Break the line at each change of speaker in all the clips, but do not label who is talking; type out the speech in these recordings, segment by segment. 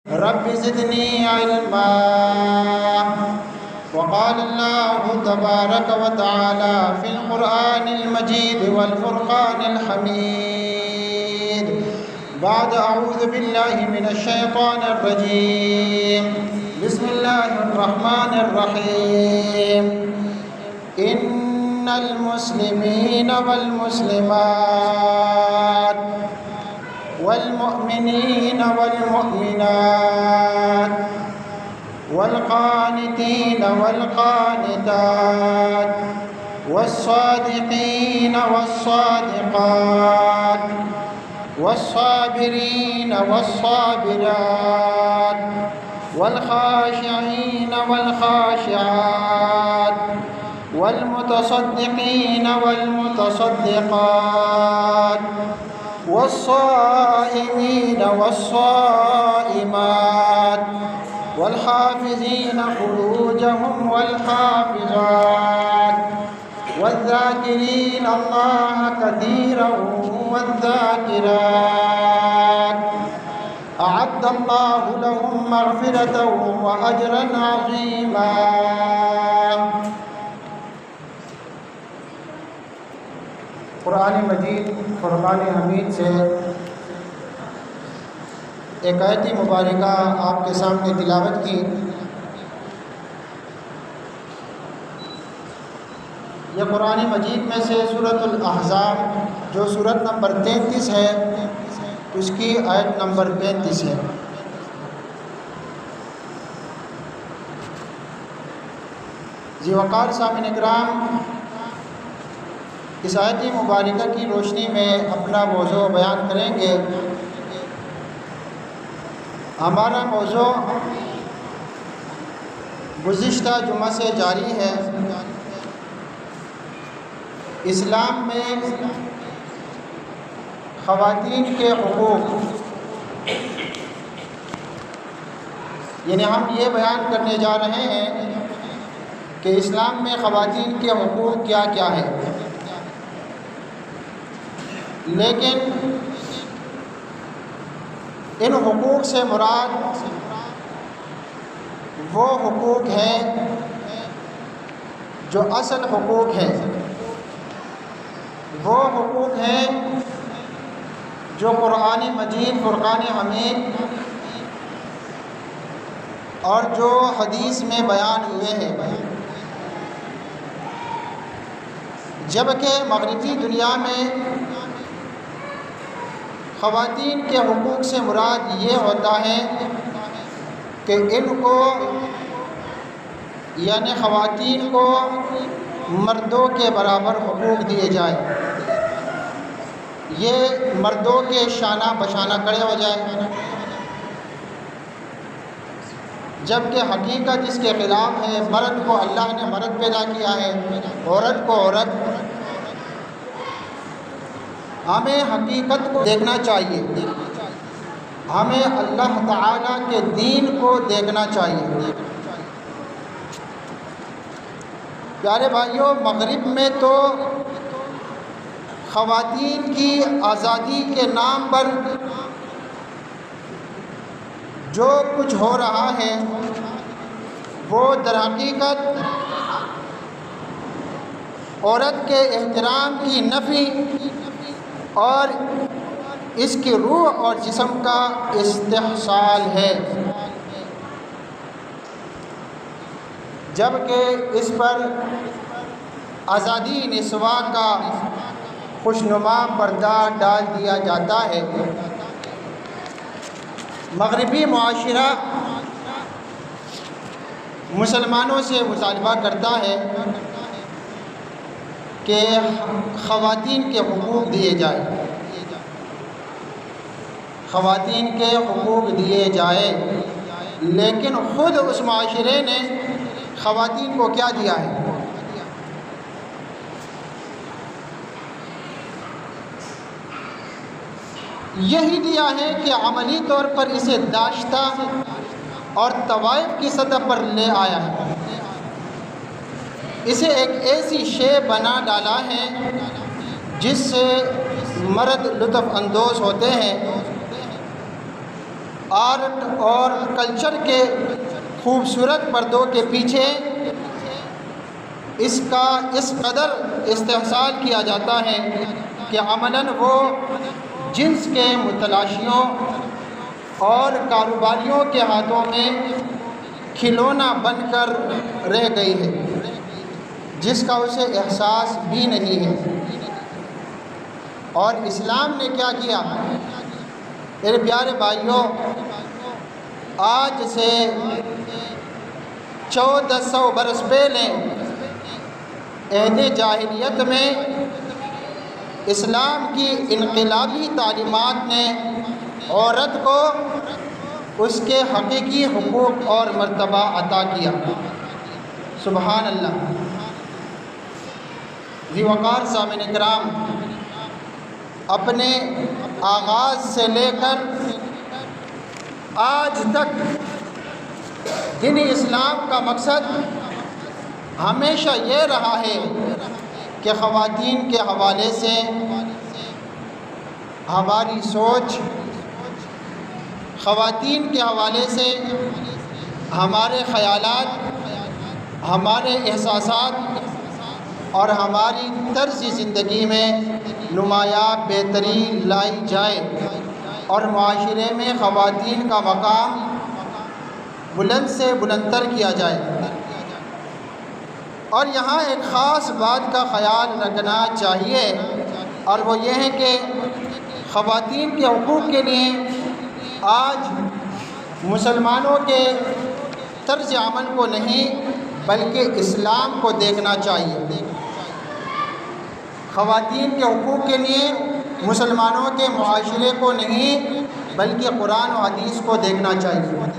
رب زدني علما. وقال الله تبارك وتعالى في القرآن المجيد والفرقان الحميد بعد أعوذ بالله من الشيطان الرجيم. بسم الله الرحمن الرحيم. إن المسلمين والمسلمات والمؤمنين والمؤمنات والقانتين والقانتات والصادقين والصادقات والصابرين والصابرات والخاشعين والخاشعات والمتصدقين والمتصدقات والصائمين والصائمات والحافظين فروجهم والحافظات والذاكرين الله كثيرا والذاكرات أعد الله لهم مغفرة وأجرا عظيما. قرآن مجید فرقان حمید سے ایک آیت مبارکہ آپ کے سامنے تلاوت کی. یہ قرآن مجید میں سے سورۃ الاحزاب جو سورت نمبر 33 ہے اس کی آیت نمبر 35 ہے. ذی وقار سامعین اکرام، اس آیت مبارکہ کی روشنی میں اپنا موضوع بیان کریں گے. ہمارا موضوع گزشتہ جمعہ سے جاری ہے. اسلام میں خواتین کے حقوق، یعنی ہم یہ بیان کرنے جا رہے ہیں کہ اسلام میں خواتین کے حقوق کیا کیا ہیں. لیکن ان حقوق سے مراد وہ حقوق ہیں جو اصل حقوق ہیں، وہ حقوق ہیں جو قرآن مجید فرقان حمید اور جو حدیث میں بیان ہوئے ہیں. جبکہ مغربی دنیا میں خواتین کے حقوق سے مراد یہ ہوتا ہے کہ ان کو، یعنی خواتین کو مردوں کے برابر حقوق دیے جائیں، یہ مردوں کے شانہ بشانہ کھڑے ہو جائیں. جبکہ حقیقت اس کے خلاف ہے. مرد کو اللہ نے مرد پیدا کیا ہے، عورت کو عورت. ہمیں حقیقت کو دیکھنا چاہیے، ہمیں اللہ تعالیٰ کے دین کو دیکھنا چاہیے. پیارے بھائیوں، مغرب میں تو خواتین کی آزادی کے نام پر جو کچھ ہو رہا ہے وہ در حقیقت عورت کے احترام کی نفی اور اس کی روح اور جسم کا استحصال ہے. جبکہ اس پر آزادی نسواں کا خوشنما پردہ ڈال دیا جاتا ہے. مغربی معاشرہ مسلمانوں سے مطالبہ کرتا ہے کہ خواتین کے حقوق دیے جائیں، خواتین کے حقوق دیے جائیں. لیکن خود اس معاشرے نے خواتین کو کیا دیا ہے؟ یہی دیا ہے کہ عملی طور پر اسے داشتہ اور طوائف کی سطح پر لے آیا ہے. اسے ایک ایسی شے بنا ڈالا ہے جس سے مرد لطف اندوز ہوتے ہیں آرٹ اور کلچر کے خوبصورت پردوں کے پیچھے اس کا اس قدر استحصال کیا جاتا ہے کہ عملاً وہ جنس کے متلاشیوں اور کاروباریوں کے ہاتھوں میں کھلونا بن کر رہ گئی ہے، جس کا اسے احساس بھی نہیں ہے۔ اور اسلام نے کیا کیا؟ میرے پیارے بھائیوں، آج سے 1400 برس پہلے عہد جاہلیت میں اسلام کی انقلابی تعلیمات نے عورت کو اس کے حقیقی حقوق اور مرتبہ عطا کیا۔ سبحان اللہ۔ ذی وقار سامعین کرام، اپنے آغاز سے لے کر آج تک دین اسلام کا مقصد ہمیشہ یہ رہا ہے کہ خواتین کے حوالے سے ہماری سوچ، خواتین کے حوالے سے ہمارے خیالات، ہمارے احساسات اور ہماری طرز زندگی میں نمایاں بہتری لائی جائے اور معاشرے میں خواتین کا مقام بلند سے بلندتر کیا جائے۔ اور یہاں ایک خاص بات کا خیال رکھنا چاہیے، اور وہ یہ ہے کہ خواتین کے حقوق کے لیے آج مسلمانوں کے طرز عمل کو نہیں بلکہ اسلام کو دیکھنا چاہیے۔ خواتین کے حقوق کے لیے مسلمانوں کے معاشرے کو نہیں بلکہ قرآن و حدیث کو دیکھنا چاہیے،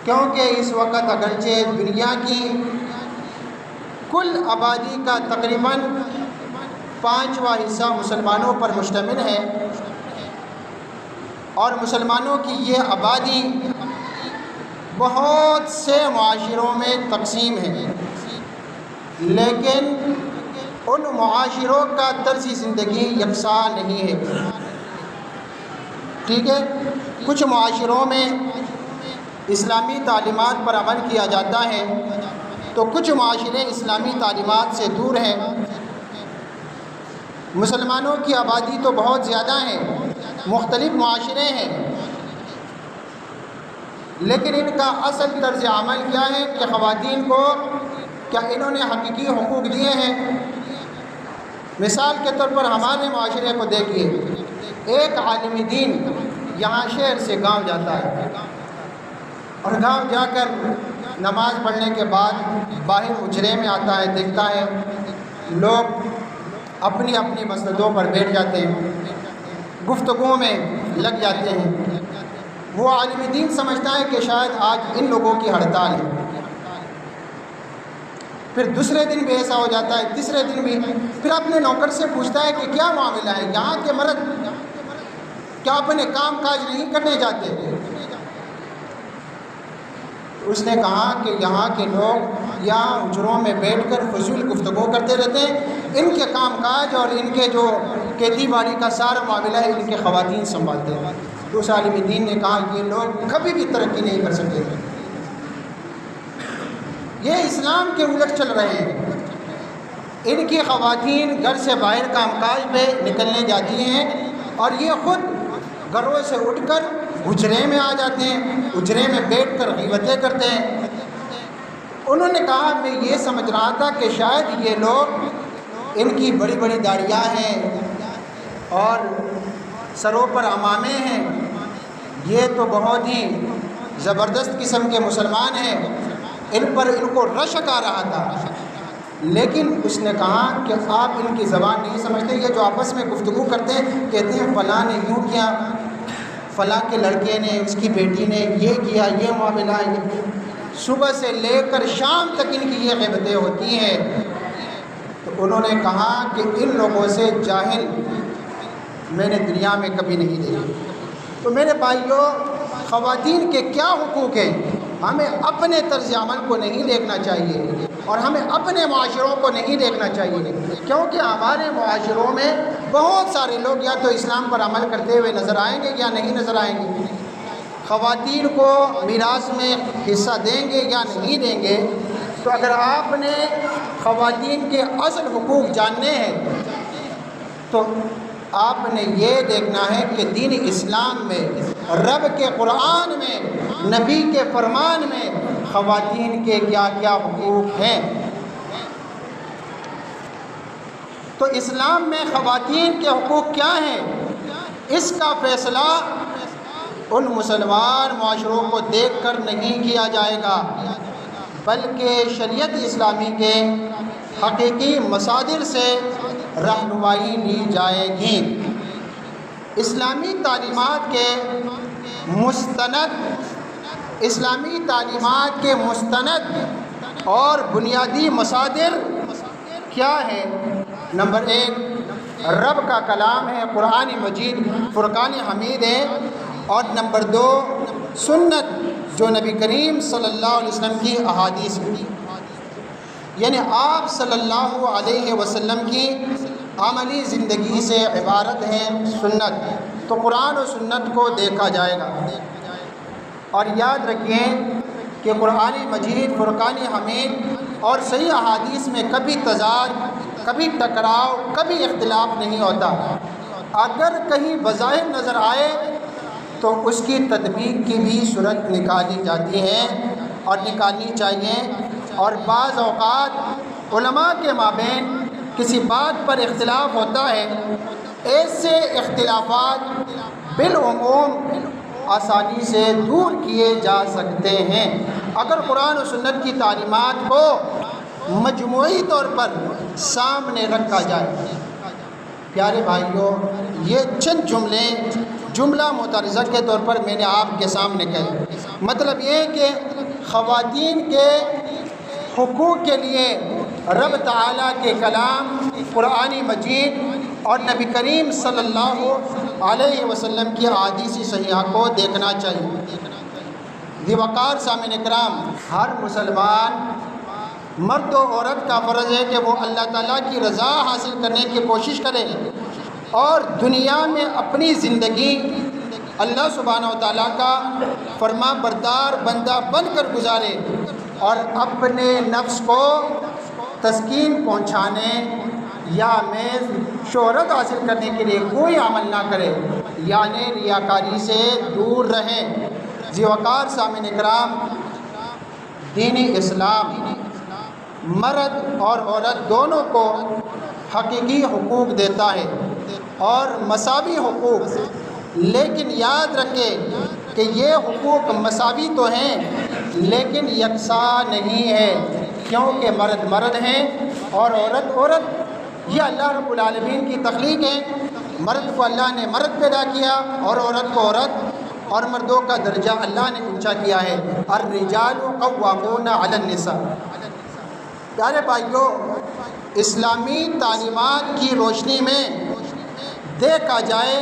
کیونکہ اس وقت اگرچہ دنیا کی کل آبادی کا تقریباً 5واں حصہ مسلمانوں پر مشتمل ہے، اور مسلمانوں کی یہ آبادی بہت سے معاشروں میں تقسیم ہے، لیکن ان معاشروں کا طرز زندگی یکساں نہیں ہے۔ ٹھیک ہے، کچھ معاشروں میں اسلامی تعلیمات پر عمل کیا جاتا ہے تو کچھ معاشرے اسلامی تعلیمات سے دور ہیں۔ مسلمانوں کی آبادی تو بہت زیادہ ہے، مختلف معاشرے ہیں، لیکن ان کا اصل طرز عمل کیا ہے کہ خواتین کو کیا انہوں نے حقیقی حقوق دیے ہیں؟ مثال کے طور پر ہمارے معاشرے کو دیکھیے، ایک عالم دین یہاں شہر سے گاؤں جاتا ہے، اور گاؤں جا کر نماز پڑھنے کے بعد باہر حجرے میں آتا ہے، دیکھتا ہے لوگ اپنی اپنی مسندوں پر بیٹھ جاتے ہیں، گفتگو میں لگ جاتے ہیں۔ وہ عالم دین سمجھتا ہے کہ شاید آج ان لوگوں کی ہڑتال ہے۔ پھر دوسرے دن بھی ایسا ہو جاتا ہے، تیسرے دن بھی، پھر اپنے نوکر سے پوچھتا ہے کہ کیا معاملہ ہے، یہاں کے مرد کیا اپنے کام کاج نہیں کرنے جاتے؟ اس نے کہا کہ یہاں کے لوگ یہاں حجروں میں بیٹھ کر فضول گفتگو کرتے رہتے ہیں، ان کے کام کاج اور ان کے جو کھیتی باڑی کا سارا معاملہ ہے ان کے خواتین سنبھالتے ہیں۔ تو اس عالم دین نے کہا یہ لوگ کبھی بھی ترقی نہیں کر سکتے، یہ اسلام کے الٹ چل رہے ہیں۔ ان کی خواتین گھر سے باہر کام کاج پہ نکلنے جاتی ہیں اور یہ خود گھروں سے اٹھ کر حجرے میں آ جاتے ہیں، حجرے میں بیٹھ کر غیبتیں کرتے ہیں۔ انہوں نے کہا میں یہ سمجھ رہا تھا کہ شاید یہ لوگ ان کی بڑی بڑی داڑیاں ہیں اور سروں پر عمامے ہیں، یہ تو بہت ہی زبردست قسم کے مسلمان ہیں، ان پر ان کو رشک آ رہا تھا۔ لیکن اس نے کہا کہ آپ ان کی زبان نہیں سمجھتے، یہ جو آپس میں گفتگو کرتے ہیں کہتے ہیں فلاں نے یوں کیا، فلاں کے لڑکے نے، اس کی بیٹی نے یہ کیا، یہ معاملہ ہے۔ صبح سے لے کر شام تک ان کی یہ غیبتیں ہوتی ہیں۔ تو انہوں نے کہا کہ ان لوگوں سے جاہل میں نے دنیا میں کبھی نہیں دیکھا۔ تو میرے بھائیوں، خواتین کے کیا حقوق ہیں؟ ہمیں اپنے طرز عمل کو نہیں دیکھنا چاہیے اور ہمیں اپنے معاشروں کو نہیں دیکھنا چاہیے، کیونکہ ہمارے معاشروں میں بہت سارے لوگ یا تو اسلام پر عمل کرتے ہوئے نظر آئیں گے یا نہیں نظر آئیں گے۔ خواتین کو میراث میں حصہ دیں گے یا نہیں دیں گے، تو اگر آپ نے خواتین کے اصل حقوق جاننے ہیں تو آپ نے یہ دیکھنا ہے کہ دین اسلام میں، رب کے قرآن میں، نبی کے فرمان میں خواتین کے کیا کیا حقوق ہیں۔ تو اسلام میں خواتین کے حقوق کیا ہیں، اس کا فیصلہ ان مسلمان معاشروں کو دیکھ کر نہیں کیا جائے گا، بلکہ شریعت اسلامی کے حقیقی مصادر سے رہنمائی لی جائے گی۔ اسلامی تعلیمات کے مستند اور بنیادی مصادر کیا ہے؟ نمبر 1 رب کا کلام ہے، قرآن مجید، فرقان حمید ہے، اور نمبر 2 سنت جو نبی کریم صلی اللہ علیہ وسلم کی احادیث ہے، یعنی آپ صلی اللہ علیہ وسلم کی عملی زندگی سے عبارت ہے سنت۔ تو قرآن و سنت کو دیکھا جائے گا، اور یاد رکھیں کہ قرآن مجید، فرقان حمید اور صحیح احادیث میں کبھی تضاد، کبھی ٹکراؤ، کبھی اختلاف نہیں ہوتا۔ اگر کہیں بظاہر نظر آئے تو اس کی تطبیق کی بھی صورت نکالی جاتی ہے اور نکالنی چاہیے، اور بعض اوقات علماء کے مابین کسی بات پر اختلاف ہوتا ہے، ایسے اختلافات بالعموم آسانی سے دور کیے جا سکتے ہیں اگر قرآن و سنت کی تعلیمات کو مجموعی طور پر سامنے رکھا جائے۔ پیارے بھائیوں، یہ چند جملہ متعارضہ کے طور پر میں نے آپ کے سامنے کہے۔ مطلب یہ کہ خواتین کے حقوق کے لیے رب تعالیٰ کے کلام قرآن مجید اور نبی کریم صلی اللہ علیہ وسلم کی احادیث صحیحہ کو دیکھنا چاہیے۔ دیوکار سامعین کرام، ہر مسلمان مرد و عورت کا فرض ہے کہ وہ اللہ تعالیٰ کی رضا حاصل کرنے کی کوشش کرے اور دنیا میں اپنی زندگی اللہ سبحانہ و تعالیٰ کا فرما بردار بندہ بن کر گزارے اور اپنے نفس کو تسکین پہنچانے یا محض شہرت حاصل کرنے کے لیے کوئی عمل نہ کرے، یعنی ریاکاری سے دور رہیں۔ زیوکار سامعین کرام، دین اسلام مرد اور عورت دونوں کو حقیقی حقوق دیتا ہے اور مساوی حقوق، لیکن یاد رکھیں کہ یہ حقوق مساوی تو ہیں لیکن یکساں نہیں ہے، کیونکہ مرد مرد ہیں اور عورت عورت۔ یہ اللہ رب العالمین کی تخلیق ہے، مرد کو اللہ نے مرد پیدا کیا اور عورت کو عورت، اور مردوں کا درجہ اللہ نے اونچا کیا ہے۔ الرجال قوامون علی النساء۔ پیارے بھائیوں، اسلامی تعلیمات کی روشنی میں دیکھا جائے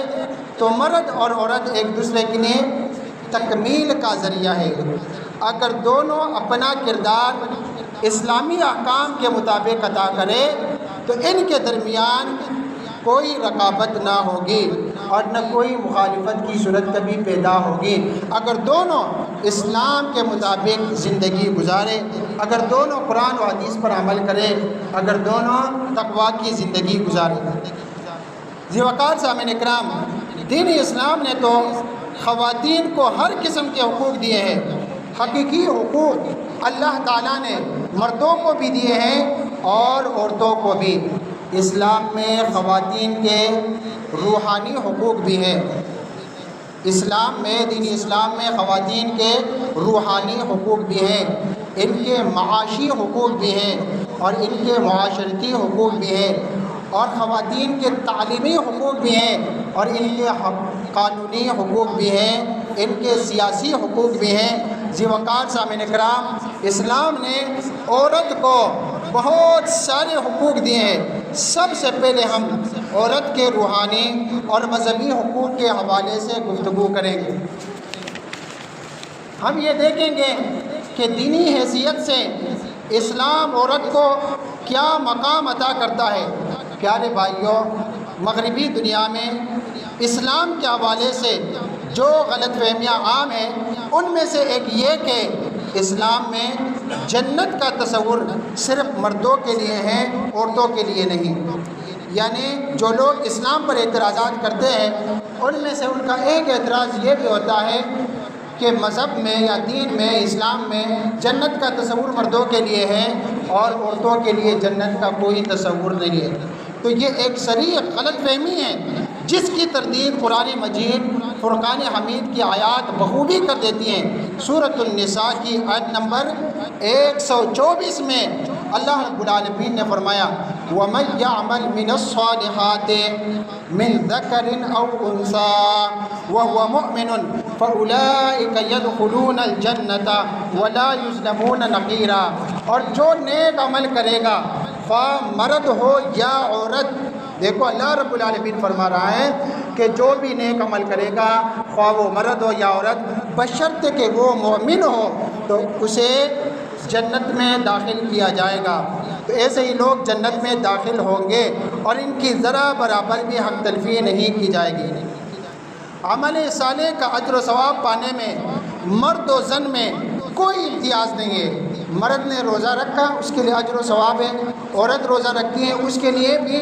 تو مرد اور عورت ایک دوسرے کے لیے تکمیل کا ذریعہ ہے۔ اگر دونوں اپنا کردار اسلامی احکام کے مطابق ادا کرے تو ان کے درمیان کوئی رقابت نہ ہوگی اور نہ کوئی مخالفت کی صورت کبھی پیدا ہوگی۔ اگر دونوں اسلام کے مطابق زندگی گزارے، اگر دونوں قرآن و حدیث پر عمل کرے، اگر دونوں تقویٰ کی زندگی گزارے۔ زیوکار سامعین اکرام، دین اسلام نے تو خواتین کو ہر قسم کے حقوق دیے ہیں۔ حقیقی حقوق اللہ تعالیٰ نے مردوں کو بھی دیے ہیں اور عورتوں کو بھی۔ اسلام میں خواتین کے روحانی حقوق بھی ہیں۔ اسلام میں، دین اسلام میں خواتین کے روحانی حقوق بھی ہیں، ان کے معاشی حقوق بھی ہیں اور ان کے معاشرتی حقوق بھی ہیں، اور خواتین کے تعلیمی حقوق بھی ہیں اور ان کے قانونی حقوق بھی ہیں، ان کے سیاسی حقوق بھی ہیں۔ زیوکار سامعین کرام، اسلام نے عورت کو بہت سارے حقوق دیے ہیں۔ سب سے پہلے ہم عورت کے روحانی اور مذہبی حقوق کے حوالے سے گفتگو کریں گے۔ ہم یہ دیکھیں گے کہ دینی حیثیت سے اسلام عورت کو کیا مقام عطا کرتا ہے۔ پیارے بھائیوں، مغربی دنیا میں اسلام کے حوالے سے جو غلط فہمیاں عام ہیں ان میں سے ایک یہ کہ اسلام میں جنت کا تصور صرف مردوں کے لیے ہے، عورتوں کے لیے نہیں۔ یعنی جو لوگ اسلام پر اعتراضات کرتے ہیں ان میں سے ان کا ایک اعتراض یہ بھی ہوتا ہے کہ مذہب میں یا دین میں، اسلام میں جنت کا تصور مردوں کے لیے ہے اور عورتوں کے لیے جنت کا کوئی تصور نہیں ہے۔ تو یہ ایک صریح غلط فہمی ہے جس کی تردید قرآن مجید فرقان حمید کی آیات بخوبی کر دیتی ہیں۔ سورۃ النساء کی آیت نمبر 124 میں اللہ رب العالمین نے فرمایا وَمَن يَعْمَلْ مِنَ الصَّالِحَاتِ مِن ذَكَرٍ أَوْ أُنثَىٰ وَهُوَ مُؤْمِنٌ فَأُولَٰئِكَ يَدْخُلُونَ الْجَنَّةَ وَلَا يُظْلَمُونَ نَقِيرًا، اور جو نیک عمل کرے گا خواہ مرد ہو یا عورت، دیکھو اللہ رب العالمین فرما رہا ہے کہ جو بھی نیک عمل کرے گا خواہ وہ مرد ہو یا عورت، بشرط کہ وہ مومن ہو تو اسے جنت میں داخل کیا جائے گا۔ تو ایسے ہی لوگ جنت میں داخل ہوں گے اور ان کی ذرا برابر بھی حق تلفی نہیں کی جائے گی۔ عمل صالح کا اجر و ثواب پانے میں مرد و زن میں کوئی امتیاز نہیں ہے۔ مرد نے روزہ رکھا اس کے لیے اجر و ثواب ہے، عورت روزہ رکھتی ہے اس کے لیے بھی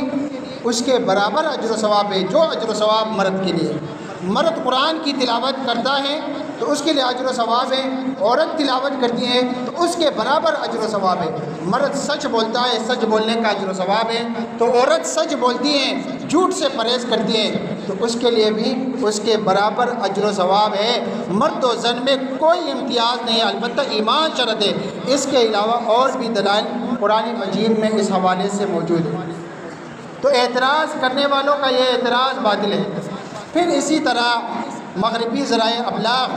اس کے برابر اجر و ثواب ہے جو اجر و ثواب مرد کے لیے۔ مرد قرآن کی تلاوت کرتا ہے تو اس کے لیے اجر و ثواب ہے، عورت تلاوت کرتی ہے تو اس کے برابر اجر و ثواب ہے۔ مرد سچ بولتا ہے، سچ بولنے کا اجر و ثواب ہے، تو عورت سچ بولتی ہے، جھوٹ سے پرہیز کرتی ہے تو اس کے لیے بھی اس کے برابر اجر و ثواب ہے۔ مرد و زن میں کوئی امتیاز نہیں ہے، البتہ ایمان شرط ہے۔ اس کے علاوہ اور بھی دلائل قرآن مجید میں اس حوالے سے موجود ہے۔ تو اعتراض کرنے والوں کا یہ اعتراض باطل ہے۔ پھر اسی طرح مغربی ذرائع ابلاغ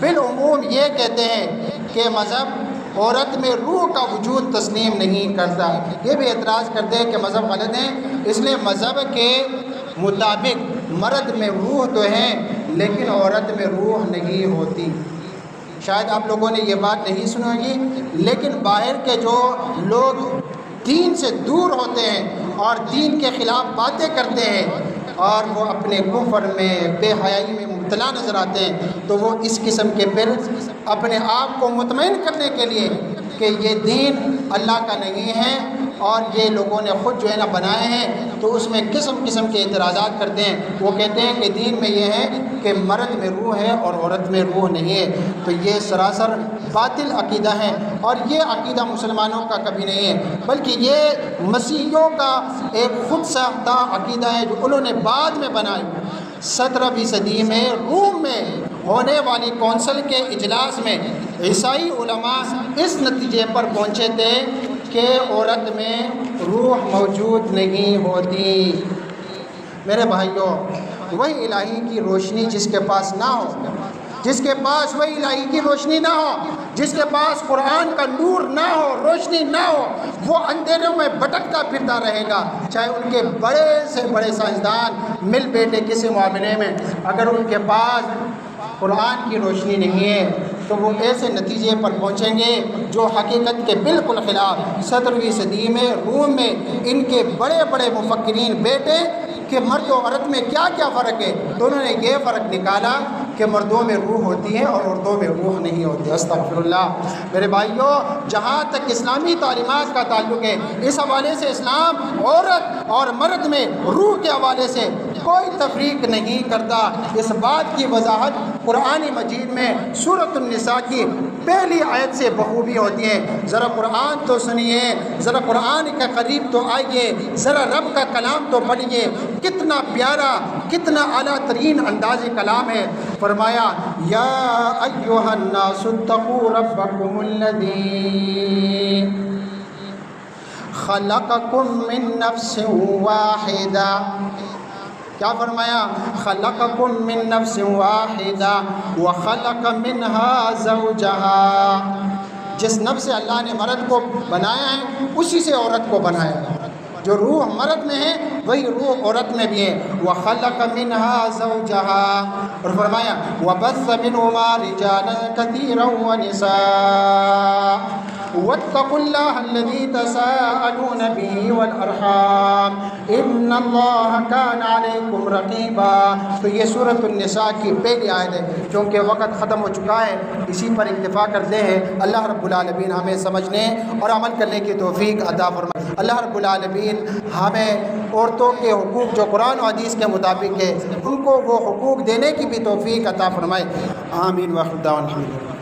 بالعموم یہ کہتے ہیں کہ مذہب عورت میں روح کا وجود تسلیم نہیں کرتا۔ یہ بھی اعتراض کرتے ہیں کہ مذہب غلط ہے، اس لیے مذہب کے مطابق مرد میں روح تو ہے لیکن عورت میں روح نہیں ہوتی۔ شاید آپ لوگوں نے یہ بات نہیں سنی ہوگی، لیکن باہر کے جو لوگ دین سے دور ہوتے ہیں اور دین کے خلاف باتیں کرتے ہیں اور وہ اپنے کفر میں، بے حیائی میں مبتلا نظر آتے ہیں، تو وہ اس قسم کے پھر اپنے آپ کو مطمئن کرنے کے لیے کہ یہ دین اللہ کا نہیں ہے اور یہ لوگوں نے خود جو ہے نا بنائے ہیں، تو اس میں قسم قسم کے اعتراضات کرتے ہیں۔ وہ کہتے ہیں کہ دین میں یہ ہے کہ مرد میں روح ہے اور عورت میں روح نہیں ہے۔ تو یہ سراسر باطل عقیدہ ہے اور یہ عقیدہ مسلمانوں کا کبھی نہیں ہے، بلکہ یہ مسیحیوں کا ایک خود ساختہ عقیدہ ہے جو انہوں نے بعد میں بنائی۔ 17ویں صدی میں روم میں ہونے والی کونسل کے اجلاس میں عیسائی علماء اس نتیجے پر پہنچے تھے کہ عورت میں روح موجود نہیں ہوتی۔ میرے بھائیوں، وہی الہی کی روشنی جس کے پاس نہ ہو، جس کے پاس وہی الہی کی روشنی نہ ہو، جس کے پاس قرآن کا نور نہ ہو، روشنی نہ ہو، وہ اندھیروں میں بھٹکتا پھرتا رہے گا۔ چاہے ان کے بڑے سے بڑے سائنسدان مل بیٹھے کسی معاملے میں، اگر ان کے پاس قرآن کی روشنی نہیں ہے تو وہ ایسے نتیجے پر پہنچیں گے جو حقیقت کے بالکل خلاف۔ 17ویں صدی میں روم میں ان کے بڑے بڑے مفکرین بیٹھے کہ مرد و عورت میں کیا کیا فرق ہے، تو انہوں نے یہ فرق نکالا کہ مردوں میں روح ہوتی ہے اور عورتوں میں روح نہیں ہوتی۔ استغفر اللہ۔ میرے بھائیوں، جہاں تک اسلامی تعلیمات کا تعلق ہے، اس حوالے سے اسلام عورت اور مرد میں روح کے حوالے سے کوئی تفریق نہیں کرتا۔ اس بات کی وضاحت قرآن مجید میں سورۃ النساء کی پہلی آیت سے بخوبی ہوتی ہے۔ ذرا قرآن تو سنیے، ذرا قرآن کے قریب تو آئیے، ذرا رب کا کلام تو پڑھیے۔ کتنا پیارا، کتنا اعلیٰ ترین انداز کلام ہے۔ فرمایا یا ایھا الناس اتقوا ربکم الذی خلقکم من نفس واحدہ۔ کیا فرمایا؟ خلقکم من نفس واحدہ وخلق منها زوجها۔ جس نفس سے اللہ نے مرد کو بنایا ہے اسی سے عورت کو بنایا ہے۔ جو روح مرد میں ہے وہی روح عورت میں بھی ہے. وَخَلَقَ مِنْهَا زَوْجَهَا، اور فرمایا وَبَثَّ مِنْهُمَا رِجَالًا كَثِيرًا وَنِسَاءً وَاتَّقُوا اللَّهَ الَّذِي تَسَاءَلُونَ بِهِ وَالْأَرْحَامَ إِنَّ اللَّهَ كَانَ عَلَيْكُمْ رَقِيبًا. تو یہ سورۃ النساء کی پہلی آیت ہے. چونکہ وقت ختم ہو چکا ہے اسی پر اکتفا کرتے ہیں. اللہ رب العالمین ہمیں سمجھنے اور عمل کرنے کی توفیق عطا فرمائے. اللہ رب العالمین ہمیں عورتوں کے حقوق جو قرآن و حدیث کے مطابق ہے ان کو وہ حقوق دینے کی بھی توفیق عطا فرمائے. آمین. وآخر دعوانا الحمدللہ.